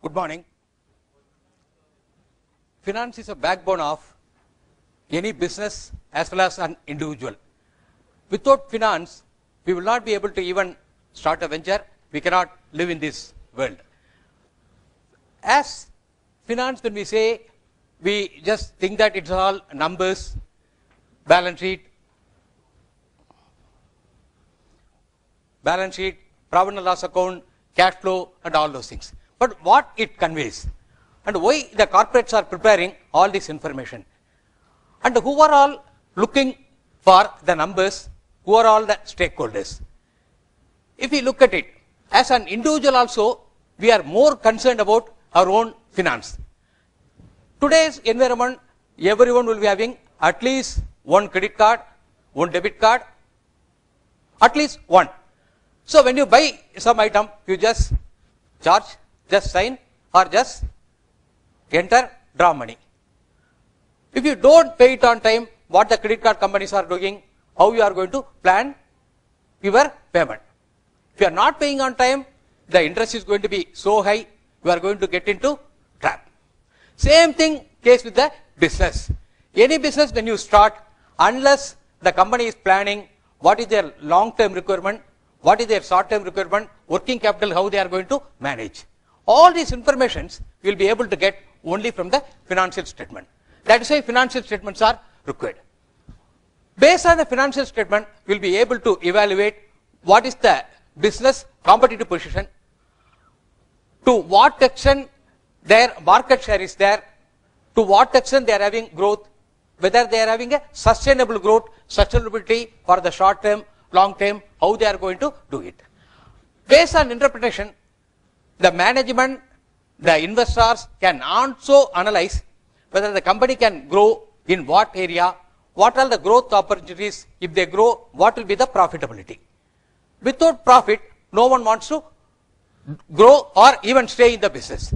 Good morning. Finance is a backbone of any business as well as an individual. Without finance, we will not be able to even start a venture. We cannot live in this world. As finance, when we say, we just think that it's all numbers, balance sheet, profit and loss account, cash flow, and all those things. But what it conveys, and why the corporates are preparing all this information, and who are all looking for the numbers, who are all the stakeholders. If we look at it, as an individual also, we are more concerned about our own finance. Today's environment, everyone will be having at least one credit card, one debit card, at least one. So when you buy some item, you just charge, just sign, or just enter, draw money. If you don't pay it on time, what the credit card companies are doing, how you are going to plan your payment. If you are not paying on time, the interest is going to be so high, you are going to get into trap. Same thing case with the business. Any business when you start, unless the company is planning what is their long-term requirement, what is their short-term requirement, working capital, how they are going to manage. All these informations you will be able to get only from the financial statement. That is why financial statements are required. Based on the financial statement, we will be able to evaluate what is the business competitive position, to what extent their market share is there, to what extent they are having growth, whether they are having a sustainable growth, sustainability for the short term, long term, how they are going to do it. Based on interpretation, the management, the investors can also analyze whether the company can grow in what area, what are the growth opportunities, if they grow, what will be the profitability. Without profit, no one wants to grow or even stay in the business.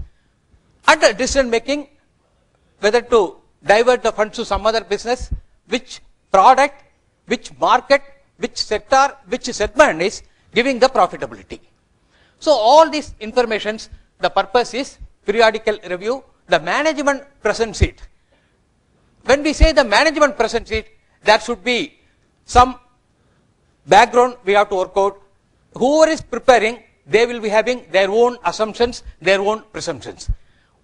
Under decision making, whether to divert the funds to some other business, which product, which market, which sector, which segment is giving the profitability. So all these informations, the purpose is periodical review. The management presents it. When we say the management presents it, there should be some background we have to work out. Whoever is preparing, they will be having their own assumptions, their own presumptions.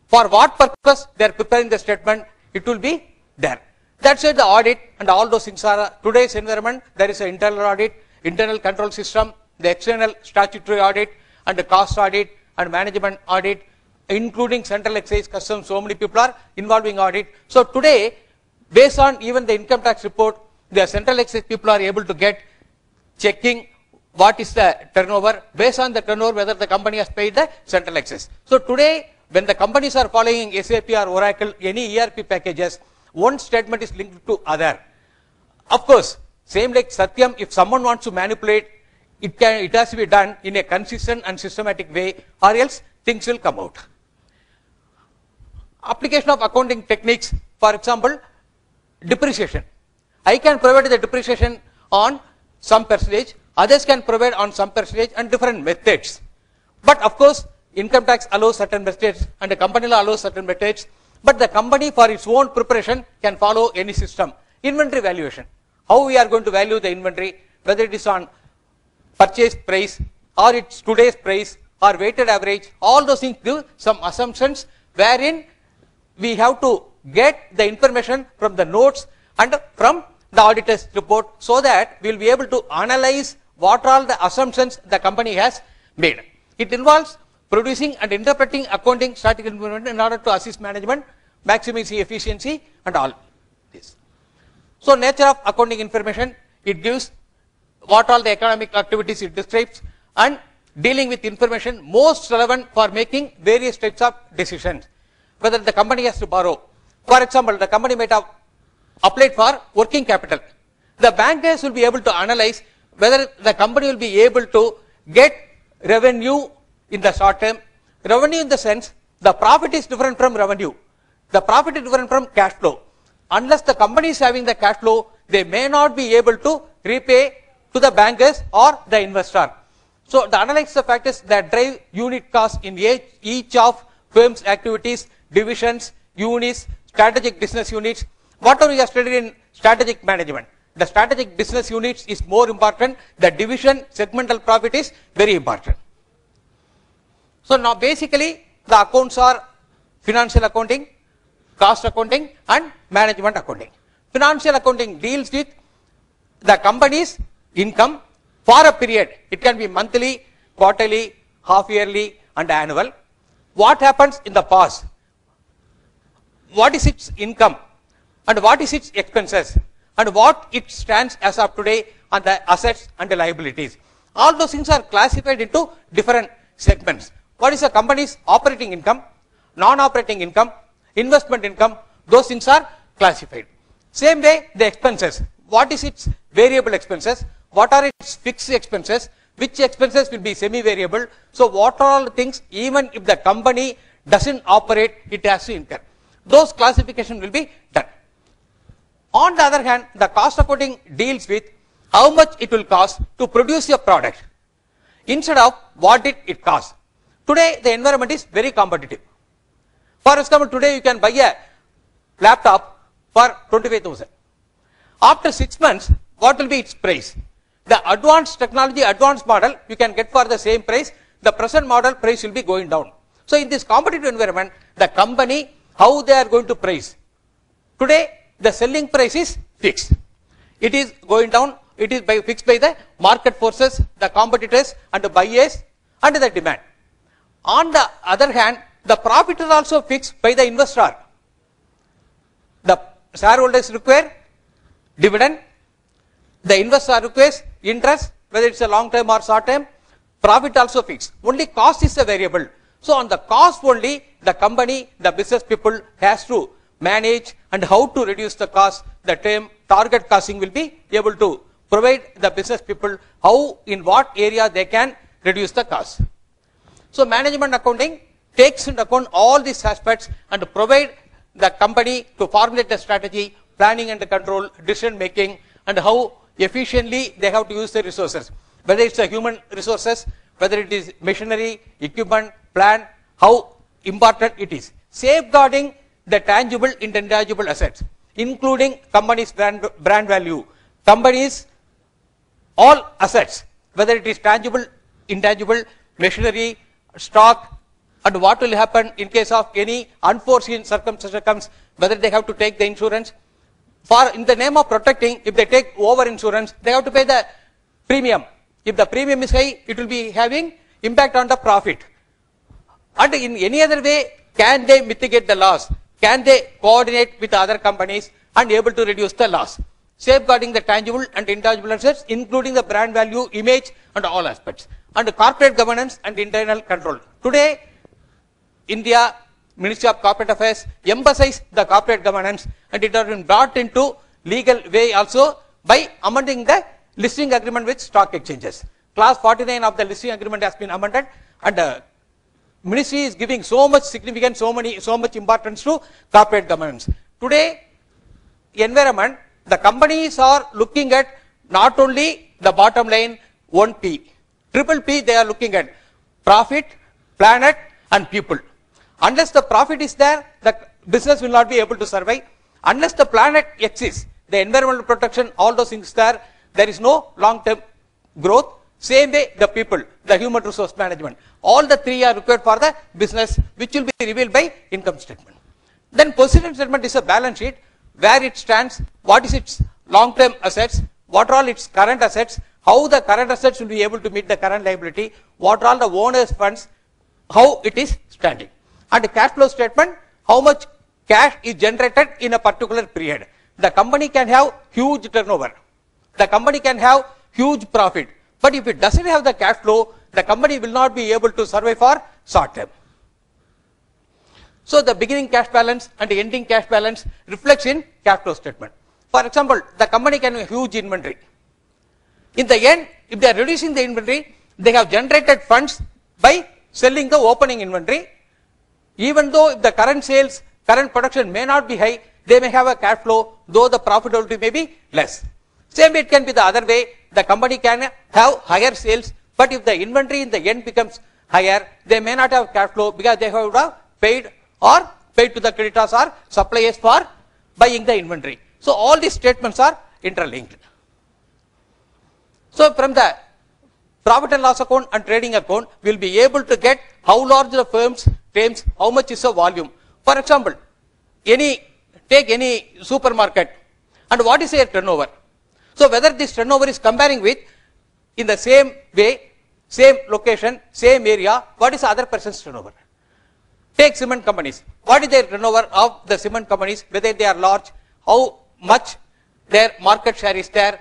For what purpose they are preparing the statement, it will be there. That's why the audit and all those things are today's environment. There is an internal audit, internal control system, the external statutory audit, and the cost audit and management audit, including central excise customs. So many people are involving audit. So today, based on even the income tax report, the central excise people are able to get checking what is the turnover, based on the turnover whether the company has paid the central excise. So today, when the companies are following SAP or Oracle, any ERP packages, one statement is linked to other. Of course, same like Satyam, if someone wants to manipulate, it has to be done in a consistent and systematic way, or else things will come out. Application of accounting techniques, for example, depreciation. I can provide the depreciation on some percentage, others can provide on some percentage and different methods. But of course, income tax allows certain methods and the company law allows certain methods, but the company for its own preparation can follow any system. Inventory valuation. How we are going to value the inventory, whether it is on purchase price or it's today's price or weighted average, all those things give some assumptions wherein we have to get the information from the notes and from the auditor's report, so that we will be able to analyze what are the assumptions the company has made. It involves producing and interpreting accounting statistical information in order to assist management, maximizing efficiency and all this. So nature of accounting information, it gives what all the economic activities it describes, and dealing with information most relevant for making various types of decisions. Whether the company has to borrow. For example, the company might have applied for working capital. The bankers will be able to analyze whether the company will be able to get revenue in the short term. Revenue in the sense, the profit is different from revenue. The profit is different from cash flow. Unless the company is having the cash flow, they may not be able to repay to the bankers or the investor. So the analysis of factors that drive unit cost in each of firm's activities, divisions, units, strategic business units. Whatever you have studied in strategic management, the strategic business units is more important. The division segmental profit is very important. So now basically the accounts are financial accounting, cost accounting and management accounting. Financial accounting deals with the company's income for a period. It can be monthly, quarterly, half yearly and annual. What happens in the past? What is its income and what is its expenses and what it stands as of today on the assets and the liabilities. All those things are classified into different segments. What is the company's operating income, non-operating income, investment income, those things are classified. Same way the expenses. What is its variable expenses? What are its fixed expenses? Which expenses will be semi-variable? So what are all the things, even if the company doesn't operate, it has to incur. Those classification will be done. On the other hand, the cost accounting deals with how much it will cost to produce a product instead of what did it cost. Today the environment is very competitive. For example, today you can buy a laptop for 25,000. After 6 months, what will be its price? The advanced technology, advanced model you can get for the same price. The present model price will be going down. So in this competitive environment, the company, how they are going to price? Today the selling price is fixed. It is going down. It is fixed by the market forces, the competitors and the buyers and the demand. On the other hand, the profit is also fixed by the investor. The shareholders require dividend. The investor requires interest, whether it's a long term or short term. Profit also fixed. Only cost is a variable. So on the cost only, the company, the business people has to manage and how to reduce the cost. The term target costing will be able to provide the business people how, in what area they can reduce the cost. So management accounting takes into account all these aspects and provide the company to formulate the strategy, planning and control, decision making and how efficiently they have to use the resources. Whether it's the human resources, whether it is machinery, equipment, plant, how important it is. Safeguarding the tangible and intangible assets, including company's brand value, company's all assets, whether it is tangible, intangible, machinery, stock, and what will happen in case of any unforeseen circumstance comes, whether they have to take the insurance. For in the name of protecting, if they take over insurance, they have to pay the premium. If the premium is high, it will be having impact on the profit. And in any other way, can they mitigate the loss? Can they coordinate with other companies and able to reduce the loss? Safeguarding the tangible and intangible assets, including the brand value, image and all aspects. And corporate governance and internal control. Today, India Ministry of Corporate Affairs emphasize the corporate governance and it has been brought into legal way also by amending the listing agreement with stock exchanges. Clause 49 of the listing agreement has been amended and Ministry is giving so much significance, so much importance to corporate governance. Today, environment, the companies are looking at not only the bottom line, 1P, triple P they are looking at profit, planet and people. Unless the profit is there, the business will not be able to survive. Unless the planet exists, the environmental protection, all those things there is no long-term growth. Same way the people, the human resource management, all the three are required for the business, which will be revealed by income statement. Then position statement is a balance sheet, where it stands, what is its long-term assets, what are all its current assets, how the current assets will be able to meet the current liability, what are all the owner's funds, how it is standing. And the cash flow statement, how much cash is generated in a particular period. The company can have huge turnover. The company can have huge profit. But if it doesn't have the cash flow, the company will not be able to survive for short term. So the beginning cash balance and the ending cash balance reflects in cash flow statement. For example, the company can have huge inventory. In the end, if they are reducing the inventory, they have generated funds by selling the opening inventory. Even though if the current sales, current production may not be high, they may have a cash flow, though the profitability may be less. Same way it can be the other way, the company can have higher sales, but if the inventory in the end becomes higher, they may not have cash flow because they have paid or paid to the creditors or suppliers for buying the inventory. So all these statements are interlinked. So from the profit and loss account and trading account, we will be able to get how large the firms claims, how much is the volume. For example, take any supermarket and what is their turnover. So whether this turnover is comparing with in the same way, same location, same area, what is the other person's turnover? Take cement companies. What is their turnover of the cement companies, whether they are large, how much their market share is there.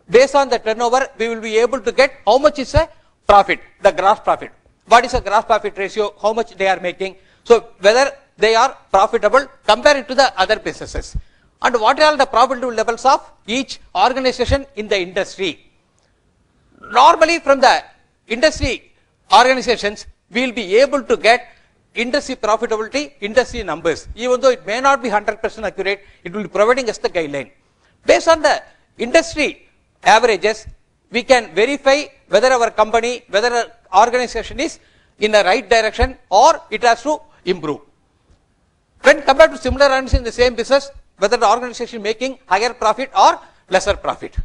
Based on the turnover, we will be able to get how much is the profit, the gross profit. What is the gross profit ratio, how much they are making. So whether they are profitable compared to the other businesses. And what are the profitable levels of each organization in the industry. Normally from the industry organizations, we will be able to get industry profitability, industry numbers. Even though it may not be 100% accurate, it will be providing us the guideline. Based on the industry averages, we can verify whether our company, whether our organization is in the right direction or it has to improve. When compared to similar organizations in the same business, whether the organization is making higher profit or lesser profit.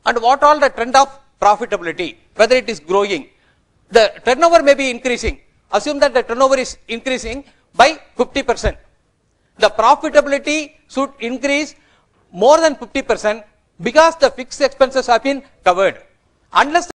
And what all the trend of profitability, whether it is growing. The turnover may be increasing. Assume that the turnover is increasing by 50%. The profitability should increase more than 50% because the fixed expenses have been covered. Unless